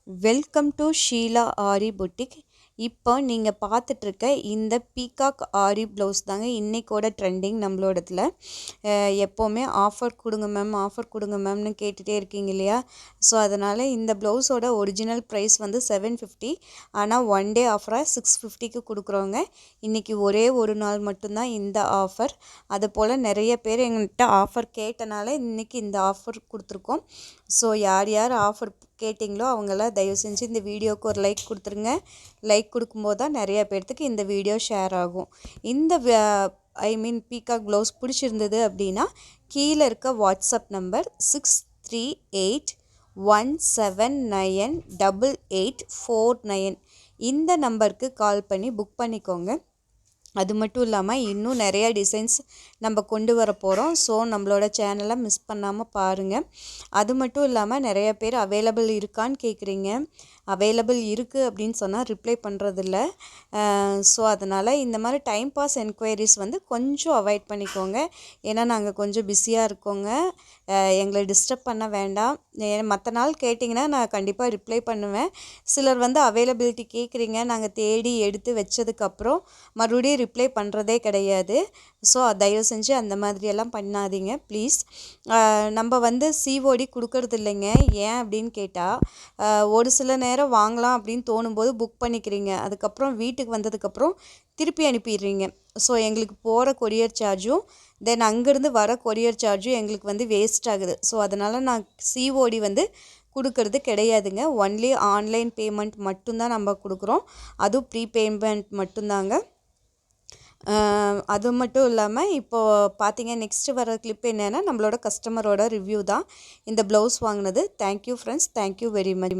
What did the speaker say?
Welcome to Sheela Aari boutique. இப்போ நீங்கள் பார்த்துட்ருக்க இந்த பீகாக் ஆரி ப்ளவுஸ் தாங்க இன்றைக்கோட ட்ரெண்டிங் நம்மளோடதுல. எப்போவுமே ஆஃபர் கொடுங்க மேம், ஆஃபர் கொடுங்க மேம்னு கேட்டுகிட்டே இருக்கீங்க இல்லையா? ஸோ அதனால் இந்த ப்ளவுஸோட ஒரிஜினல் ப்ரைஸ் வந்து 750. ஆனால் ஒன் டே ஆஃபராக 650க்கு கொடுக்குறோங்க. இன்றைக்கி ஒரே ஒரு நாள் மட்டும்தான் இந்த ஆஃபர். அது போல் நிறைய பேர் எங்கள்கிட்ட ஆஃபர் கேட்டனால இன்றைக்கி இந்த ஆஃபர் கொடுத்துருக்கோம். ஸோ யார் யார் ஆஃபர் கேட்டிங்களோ அவங்களாம் தயவு செஞ்சு இந்த வீடியோவுக்கு ஒரு லைக் கொடுத்துருங்க. லைக் கொடுக்கும்போது தான் நிறைய பேர்த்துக்கு இந்த வீடியோ ஷேர் ஆகும். இந்த பீகாக் ப்ளவுஸ் பிடிச்சிருந்தது அப்படின்னா கீழே இருக்க வாட்ஸ்அப் நம்பர் 6381798849 இந்த நம்பருக்கு கால் பண்ணி புக் பண்ணிக்கோங்க. அது மட்டும் இல்லாமல் இன்னும் நிறையா டிசைன்ஸ் நம்ம கொண்டு வர போகிறோம். ஸோ நம்மளோட சேனலை மிஸ் பண்ணாமல் பாருங்கள். அது மட்டும் இல்லாமல் நிறைய பேர் அவைலபிள் இருக்கான்னு கேட்குறீங்க. அவைலபிள் இருக்குது அப்படின்னு சொன்னால் ரிப்ளை பண்ணுறதில்ல. ஸோ அதனால் இந்த மாதிரி டைம் பாஸ் என்கொயரிஸ் வந்து கொஞ்சம் அவாய்ட் பண்ணிக்கோங்க. ஏன்னா நாங்கள் கொஞ்சம் பிஸியாக இருக்கோங்க. எங்களை டிஸ்டர்ப் பண்ண வேண்டாம். மற்ற நாள் கேட்டிங்கன்னா நான் கண்டிப்பாக ரிப்ளை பண்ணுவேன். சிலர் வந்து அவைலபிலிட்டி கேட்குறீங்க, நாங்கள் தேடி எடுத்து வச்சதுக்கப்புறம் மறுபடியும் ரிப்ளை பண்ணுறதே கிடையாது. ஸோ தயவு செஞ்சு அந்த மாதிரியெல்லாம் பண்ணாதீங்க ப்ளீஸ். நம்ம வந்து சிஓடி கொடுக்கறது இல்லைங்க. ஏன் அப்படின்னு கேட்டால் ஒரு சில நேரம் வாங்கலாம் அப்படின்னு தோணும்போது புக் பண்ணிக்கிறீங்க. அதுக்கப்புறம் வீட்டுக்கு வந்ததுக்கப்புறம் திருப்பி அனுப்பிடுறீங்க. ஸோ எங்களுக்கு போகிற கொரியர் சார்ஜும் தென் அங்கேருந்து வர கொரியர் சார்ஜும் எங்களுக்கு வந்து வேஸ்ட் ஆகுது. ஸோ அதனால் நான் சிஓடி வந்து கொடுக்கறது கிடையாதுங்க. ஒன்லி ஆன்லைன் பேமெண்ட் மட்டும்தான் நம்ம கொடுக்குறோம். அதுவும் ப்ரீ பேமெண்ட் மட்டும்தாங்க. அது மட்டும் இல்லாமல் இப்போது பார்த்தீங்க நெக்ஸ்ட்டு வர கிளிப் என்னென்னா நம்மளோட கஸ்டமரோட ரிவ்யூ தான் இந்த ப்ளவுஸ் வாங்கினது. Thank you friends, thank you very much.